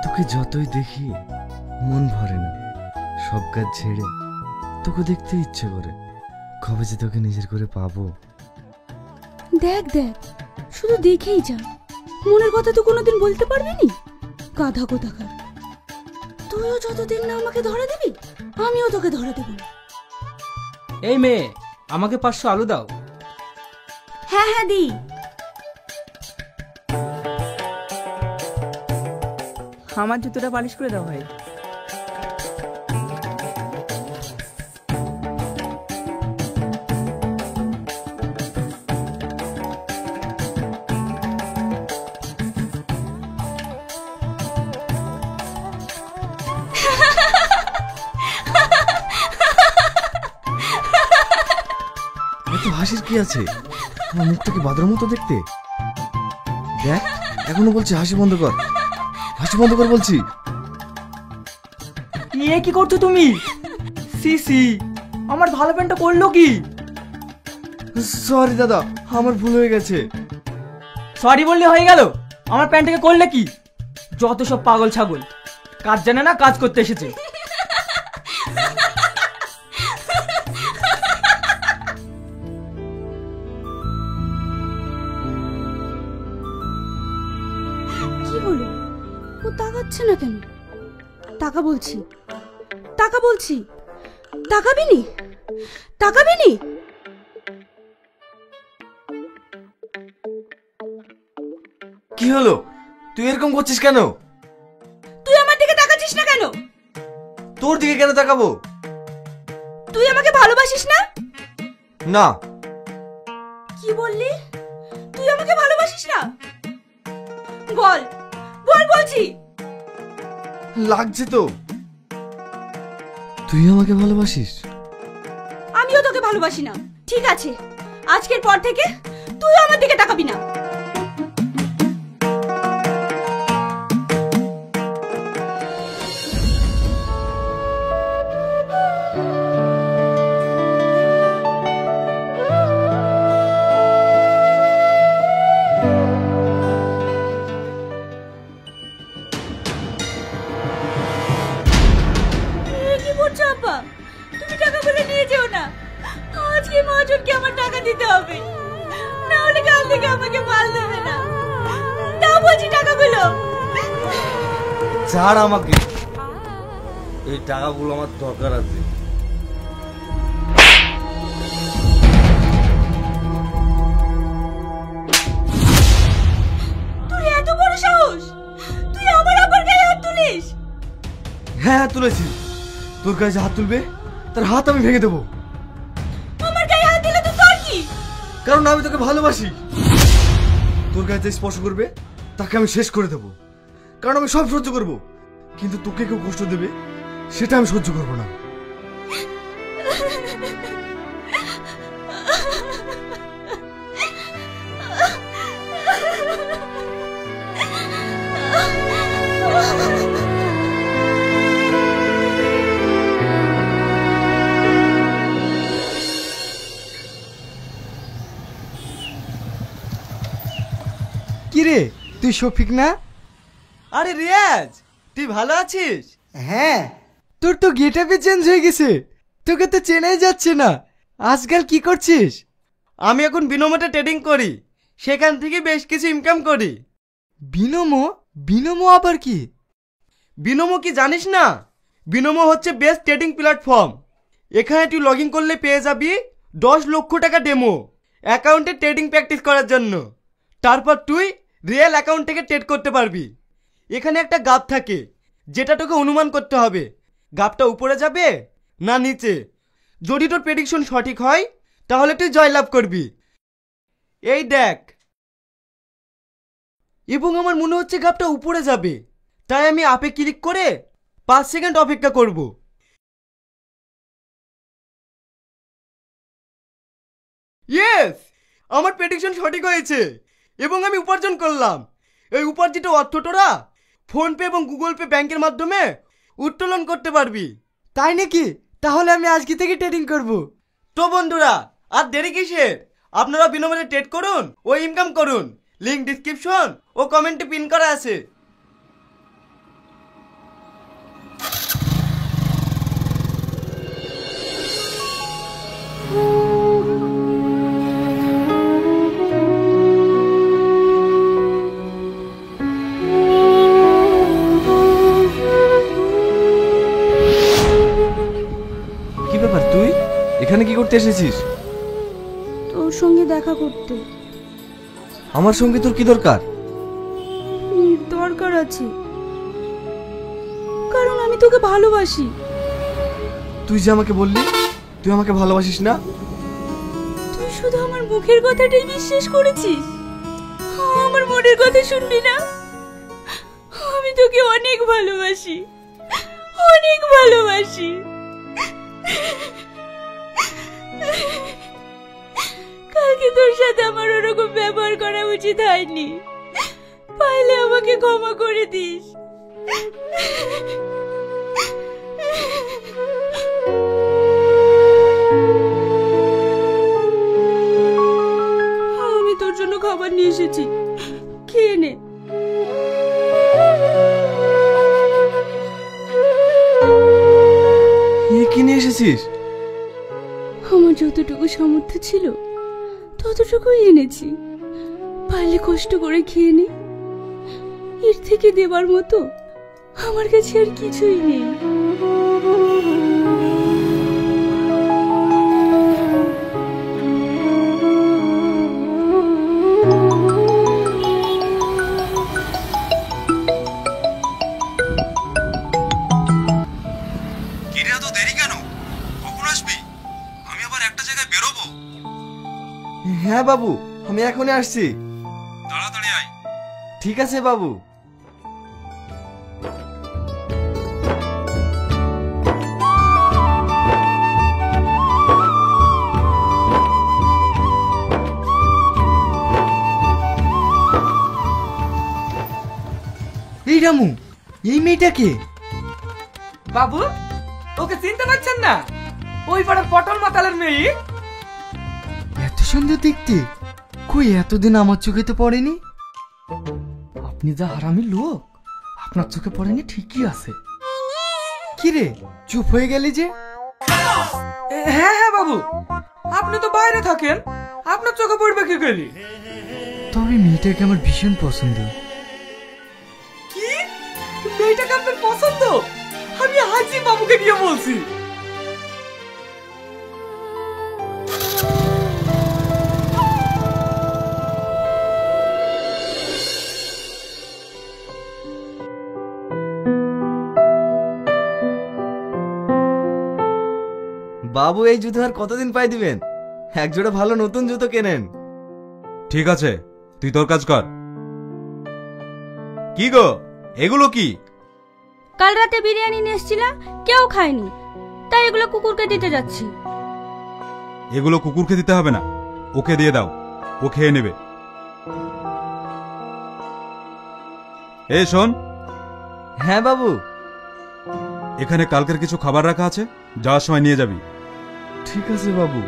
তোকে যতই দেখি মন ভরে না, সব কাজ ছেড়ে তোকে দেখতে ইচ্ছে করে। কবে যে তোকে নিজের করে পাবো। দেখ দেখ, শুধু দেখেই যা, মনের কথা তো কোনোদিন বলতে পারবি নি, গাধা কোথাকার। তুইও যতদিন না আমাকে ধরে দিবি, আমিও তোকে ধরে দেব না। এই মেয়ে, আমাকে 500 আলু দাও। হ্যাঁ হ্যাঁ দি। আমার জুতোটা পালিশ করে দাও ভাই। এত হাসির কি আছে? আমার মুখটা কি বাদরের মতো দেখতে? দেখ, এখনো বলছি হাসি বন্ধ কর, হাসি বন্ধ কর বলছি। এ কি করছো তুমি? সিসি, আমার ভালো প্যান্টটা করলো কি? সরি দাদা, আমার ভুল হয়ে গেছে। সরি বললে হয়ে গেল? আমার প্যান্টটাকে করলে কি? যত সব পাগল ছাগল, কাজ জানে না, কাজ করতে এসেছে। কি হলো? ও তাকাচ্ছে না কেন? টাকা বলছি, টাকা বলছি, তাকাবি নি, তাকাবি নি। কি হলো? তুই এরকম করছিস কেন? তুই আমার দিকে তাকাচ্ছিস না কেন? তোর দিকে কেন তাকাবো? তুই আমাকে ভালোবাসিস না? না। কি বললি? তুই আমাকে ভালোবাসিস না? বল বল বলছি। লাগছে তো। তুই আমাকে ভালোবাসিস? আমিও তোকে ভালোবাসি না। ঠিক আছে, আজকের পর থেকে তুই আমার দিকে তাকাবি না। তুমি টাকা বলে নিয়ে যেও না, আজকে মহাজনকে আমার টাকা দিতে হবে, না হলে কাল থেকে আমাকে মাল দেবে না। দাও বলছি টাকাগুলো। ছাড় আমাকে, এই টাকাগুলো আমার দরকার আছে। তোর এত বড় সাহস, তুই আমার আবার গায়ে হাত তুলিস? হ্যাঁ তুলেছি। তোর গায়ে যে হাত তুলবে তার হাত আমি ভেঙে দেবো। আমার গায়ে হাত দিলে তো তোর কি? কারণ আমি তোকে ভালোবাসি। তোর গায়ে যে স্পর্শ করবে তাকে আমি শেষ করে দেবো। কারণ আমি সব সহ্য করব, কিন্তু তোকে কেউ কষ্ট দেবে সেটা আমি সহ্য করবো না। কিরে, তুই শফিক না? আরে রিয়াজ, তুই ভালো আছিস? হ্যাঁ, তোর তো গেটআপই চেঞ্জ হয়ে গেছে, তোকে তো চেনাই যাচ্ছে না। আজকাল কি করছিস? আমি এখন বিনোমোতে ট্রেডিং করি, সেখান থেকে বেশ কিছু ইনকাম করি। বিনোমো? বিনোমো আবার কি? বিনোমো কি জানিস না? বিনোমো হচ্ছে বেস্ট ট্রেডিং প্ল্যাটফর্ম। এখানে তুই লগ ইন করলে পেয়ে যাবি 10 লক্ষ টাকা ডেমো অ্যাকাউন্টে ট্রেডিং প্র্যাকটিস করার জন্য। তারপর তুই রিয়েল অ্যাকাউন্ট থেকে ট্রেড করতে পারবি। এখানে একটা গাপ থাকে, যেটা তোকে অনুমান করতে হবে গাপটা উপরে যাবে না নিচে। যদি তোর প্রেডিকশন সঠিক হয় তাহলে তুই জয়লাভ করবি। এই দেখ, এবং আমার মনে হচ্ছে গাপটা উপরে যাবে, তাই আমি আপে ক্লিক করে 5 সেকেন্ড অপেক্ষা করব। ইয়েস, আমার প্রেডিকশন সঠিক হয়েছে এবং আমি উপার্জন করলাম। এই উপার্জিত অর্থ তোরা ফোনপে এবং গুগল পে ব্যাংকের মাধ্যমে উত্তোলন করতে পারবি। তাই নাকি? তাহলে আমি আজকে থেকে ট্রেডিং করব। তো বন্ধুরা, আর দেরি কিসের? আপনারা বিনামূল্যে ট্রেড করুন ও ইনকাম করুন। লিংক ডেসক্রিপশন ও কমেন্টে পিন করা আছে। কি ব্যাপার, তুই এখানে কি করতে এসেছিস? তোর সঙ্গে দেখা করতে। আমার সঙ্গে তোর কি দরকার? দরকার আছে, কারণ আমি তোকে ভালোবাসি। তুই যে আমাকে বললি তুই আমাকে ভালোবাসিস না। তুই শুধু আমার মুখের কথাটাই বিশ্বাস করেছিস, আমার মনের কথা শুনবি না? আমি তোকে অনেক ভালোবাসি, অনেক ভালোবাসি। কালকে তোর সাথে আমার ওরকম ব্যবহার করা উচিত হয়নি, পাইলে আমাকে ক্ষমা করে দিস। আমি তোর জন্য খাবার নিয়ে এসেছি, খেয়ে নে। কি নিয়ে এসেছিস? আমার যতটুকু সামর্থ্য ছিল ততটুকুই এনেছি, পারলে কষ্ট করে খেয়ে নে। এর থেকে দেবার মতো আমার কাছে আর কিছুই নেই। কিরে, এত দেরি কেন? কখন আসবি? আমি আবার একটা জায়গায় বেরোবো। হ্যাঁ বাবু, আমি এখনই আসছি। তাড়াতাড়ি আয়। ঠিক আছে বাবু। এই রামু, এই মেয়েটাকে? বাবু, ওকে চিনতে পারছেন না? ওই পাড়ার পটল মাতালের মেয়ে। এত সুন্দর দেখতে, কই এতদিন আমার চোখে তো পড়েনি। আপনি যা হারামি লোক, আপনার চোখে পড়েনি ঠিকই আছে। কি রে, চুপ হয়ে গেলি যে? হ্যাঁ হ্যাঁ বাবু, আপনি তো বাইরে থাকেন, আপনার চোখে পড়বে কি করে? তবে মেয়েটাকে আমার ভীষণ পছন্দ। কি? মেয়েটাকে আপনার পছন্দ? আমি আজই বাবুকে গিয়ে বলছি। বাবু, এই জুতো আর কতদিন পাই দিবেন? এক জোড়া ভালো নতুন জুতো কেনেন। ঠিক আছে, তুই তোর কাজ কর। কি গো, এগুলো কি? কাল রাতে বিরিয়ানি নিয়ে এসেছিলাম, কেউ খায়নি, তাই এগুলো কুকুরকে দিতে যাচ্ছি। এগুলো কুকুরকে দিতে হবে না, ওকে দিয়ে দাও, ও খেয়ে নেবে। এই শোন। হ্যাঁ বাবু। এখানে কালকের কিছু খাবার রাখা আছে, যাওয়ার সময় নিয়ে যাবি। ঠিক আছে বাবু।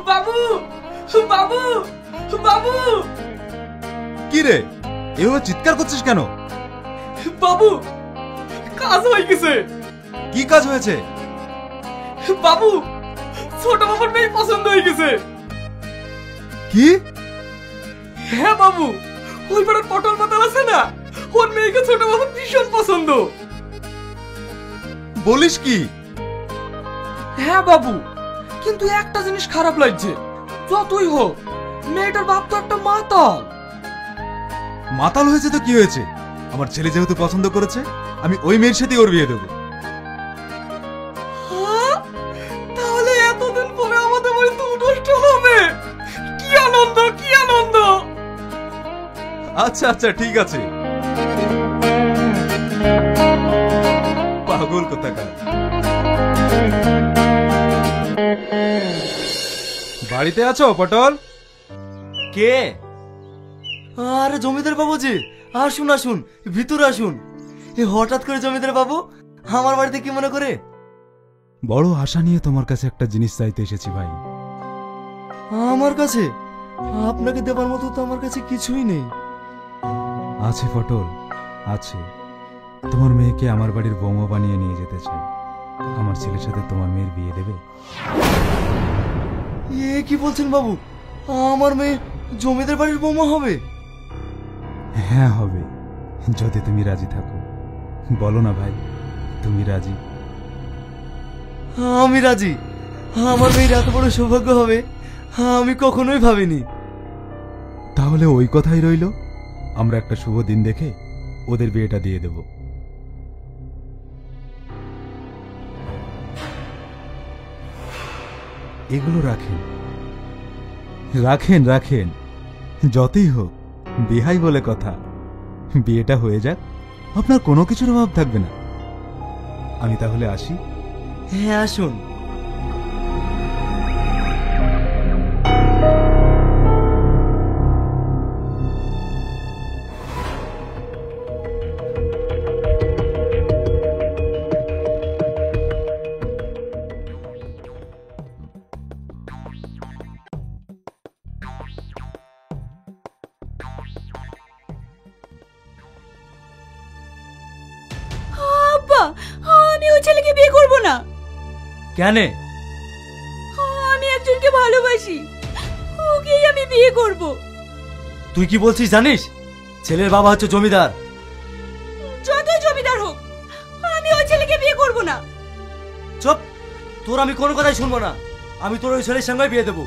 বাবু, বাবু, বাবু। কি রে, এভাবে চিৎকার করছিস কেন? বাবু, কাজ হয়ে গেছে। কি কাজ হয়েছে? বাবু, ছোট বাবুর মেয়ে পছন্দ হয়ে গেছে। কি? হ্যাঁ বাবু, ওই পাড়ার পটল মাতাল আছে না, ওর মেয়েকে ছোট বাবুর ভীষণ পছন্দ। বলিস কি? হ্যাঁ বাবু, কিন্তু একটা জিনিস খারাপ লাগছে। যতই হোক, মেয়েটার বাপ তো একটা মাতাল। মাতাল হয়েছে তো কি হয়েছে? আমার ছেলে যেহেতু পছন্দ করেছে, আমি ওই মেয়ের সাথে ওর বিয়ে দেবো। হ্যাঁ? তাহলে এতদিন পরে আমাদের বাড়িতে অনুষ্ঠান হবে। কি আনন্দ, কি আনন্দ। আচ্ছা আচ্ছা, ঠিক আছে। পাগল কোথাকার। বাড়িতে আছো পটল? কে? আরে জমিদার বাবু জি, আসুন আসুন, ভিতরে আসুন। হঠাৎ করে জমিদার বাবু আমার বাড়িতে কি মনে করে? বড় আশা নিয়ে তোমার কাছে একটা জিনিস চাইতে এসেছি ভাই। আমার কাছে? আপনাকে দেবার মতো তো আমার কাছে কিছুই নেই। আছে পটল, আছে। তোমার মেয়েকে আমার বাড়ির বৌমা বানিয়ে নিয়ে যেতে চাই। আমার ছেলের সাথে তোমার মেয়ের বিয়ে দেবে? এ কি বলছেন বাবু, আমার মেয়ে জমিদার বাড়ির বৌমা হবে? হ্যাঁ হবে, যদি তুমি রাজি থাকো। বলো না ভাই, তুমি রাজি? আমি রাজি। আমার মেয়ের এত বড় সৌভাগ্য হবে আমি কখনোই ভাবিনি। তাহলে ওই কথাই রইল, আমরা একটা শুভ দিন দেখে ওদের বিয়েটা দিয়ে দেব। এগুলো রাখেন রাখেন রাখেন, যতই হোক বিহাই বলে কথা। বিয়েটা হয়ে যাক, আপনার কোনো কিছুর অভাব থাকবে না। আমি তাহলে আসি। হ্যাঁ আসুন। আব্বা, আমি ওই ছেলেকে বিয়ে করব না। কেন? আমি একজনকে ভালোবাসি, ওকেই আমি বিয়ে করব। তুই কি বলছিস জানিস? ছেলের বাবা হচ্ছে জমিদার। যতই জমিদার হোক, আমি ওই ছেলেকে বিয়ে করব না। চুপ, তোর আমি কোনো কথাই শুনবো না। আমি তোর ওই ছেলের সঙ্গে বিয়ে দেবো।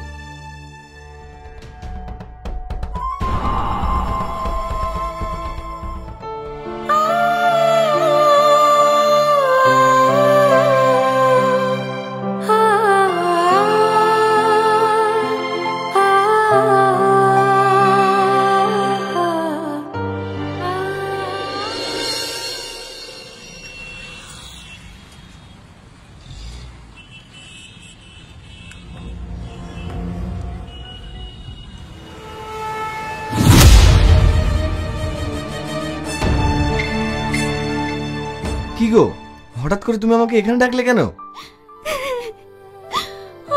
কি গো, হঠাৎ করে তুমি আমাকে এখানে ডাকলে কেন?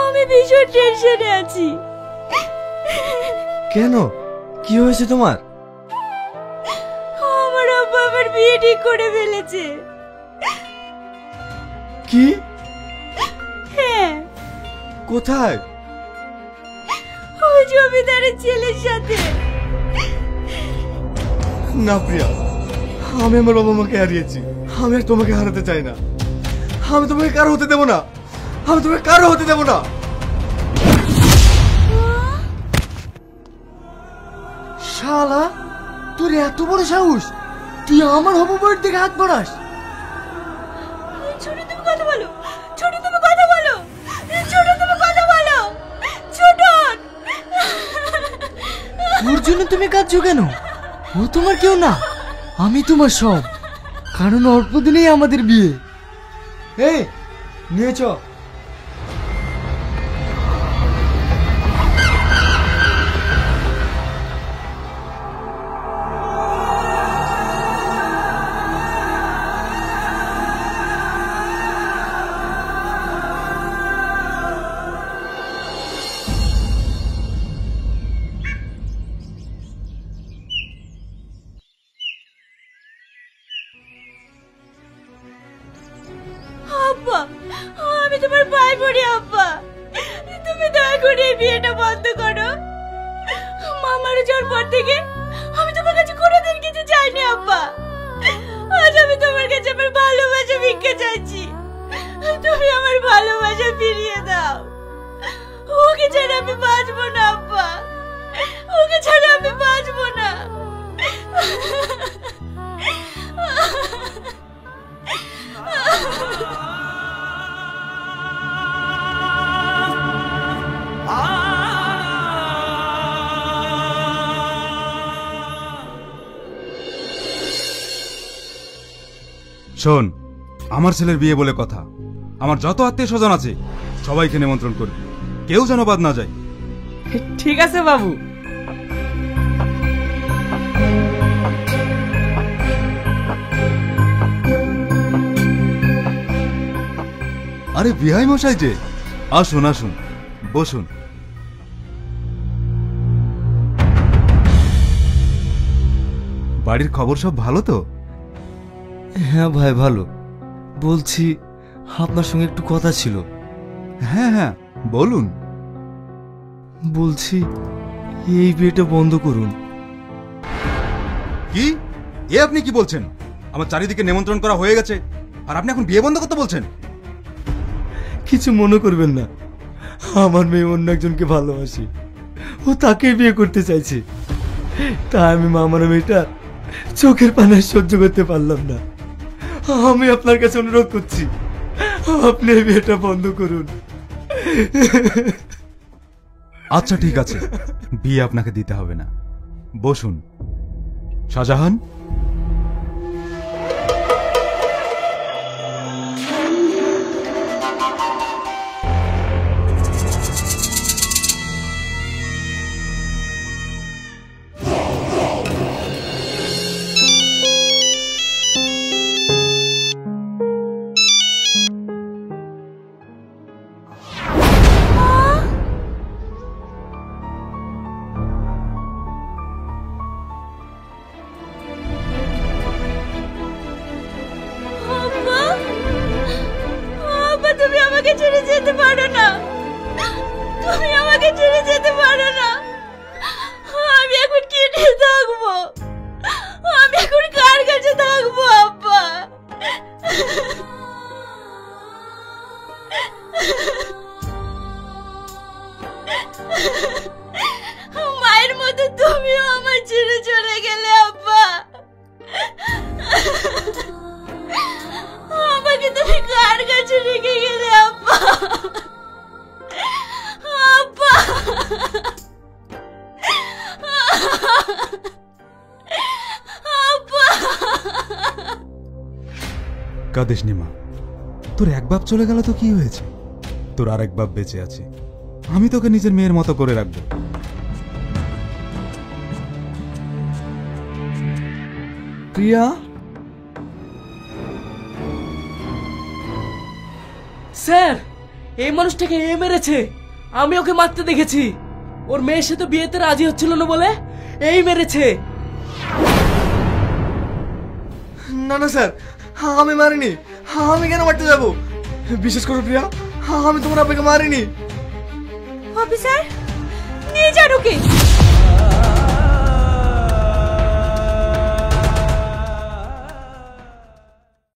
আমি ভীষণ টেনশনে আছি। কেন, কি হয়েছে তোমার? আমার আব্বা আমার বিয়ে ঠিক করে ফেলেছে। কি? হ্যাঁ, কোথায়? ওই জমিদারের ছেলের সাথে। না প্রিয়া, আমি আমার বাবা মাকে হারিয়েছি, আমি আর তোমাকে হারাতে চাই না। আমি তোমাকে কারো হতে দেবো না, আমি তোমাকে কারো হতে দেবো না। শালা, তোর এত বড় সাহস, তুই আমার হবু বউয়ের দিকে হাত বাড়াস? ছোট, তুমি কথা বলো। ছোট, তুমি কথা বলো। ছোট, তুমি কথা বলো। ছোট, ওর জন্য তুমি কাঁদছো কেন? ও তোমার কেউ না, আমি তোমার সব। কারণ অল্প দিনেই আমাদের বিয়ে। এই নিয়ে চ। আব্বা, আমি তোমার ভাই পড়ি। আব্বা, তুমি দয়া করে এই বিয়েটা বন্ধ করো। মামার যাওয়ার পর থেকে আমি তোমার কাছে কোনোদিন কিছু চাইনি। আব্বা, আজ আমি তোমার কাছে আমার ভালোবাসা ভিক্ষা চাইছি। তুমি আমার ভালোবাসা ফিরিয়ে দাও। ওকে ছাড়া আমি বাঁচবো না। আব্বা, ওকে ছাড়া আমি বাঁচবো না। শোন, আমার ছেলের বিয়ে বলে কথা, আমার যত আত্মীয় স্বজন আছে সবাইকে নিমন্ত্রণ করবে, কেউ যেন বাদ না যায়। ঠিক আছে বাবু। আরে বিহাই মশাই যে, আসুন আসুন, বসুন। বাড়ির খবর সব ভালো তো? হ্যাঁ ভাই ভালো। বলছি আপনার সঙ্গে একটু কথা ছিল। হ্যাঁ হ্যাঁ বলুন। বলছি এই বিয়েটা বন্ধ করুন। কি এ আপনি কি বলছেন? আমার চারিদিকে নিমন্ত্রণ করা হয়ে গেছে আর আপনি এখন বিয়ে বন্ধ করতে বলছেন? কিছু মনে করবেন না, আমার মেয়ে অন্য একজনকে ভালোবাসে, ও তাকে বিয়ে করতে চাইছে। তাই আমি মামার মেয়েটা চোখের পানি সহ্য করতে পারলাম না। আমি আপনার কাছে অনুরোধ করছি, আপনি এই বিয়েটা বন্ধ করুন। আচ্ছা ঠিক আছে, বিয়ে আপনাকে দিতে হবে না, বসুন। শাহজাহান, তুমি আমাকে ছেড়ে যেতে পারো না, তুমি আমাকে ছেড়ে যেতে পারো না। আমি এখন কি নিয়ে থাকবো? আমি এখন কার কাছে থাকবো আব্বা? মায়ের মতো তুমিও আমার ছেড়ে চলে গেলে আব্বা। আমাকে তুমি কার কাছে রেখে গেলে আব্বা? আব্বা, আব্বা। কাঁদিস নি মা, তোর এক বাপ চলে গেল তো কি হয়েছে, তোর আর এক বাপ বেঁচে আছে। আমি তোকে নিজের মেয়ের মতো করে রাখবো। প্রিয়া, স্যার এই মানুষটাকে এ মেরেছে। আমি ওকে মারতে দেখেছি। ওর মেয়ের সাথে বিয়েতে রাজি হচ্ছিল না বলে এই মেরেছে। না না স্যার, আমি মারিনি। আমি কেন মারতে যাবো? বিশেষ করে প্রিয়া, আমি তোমার আব্বাকে মারিনি। অফিসার, নিয়ে যান ওকে।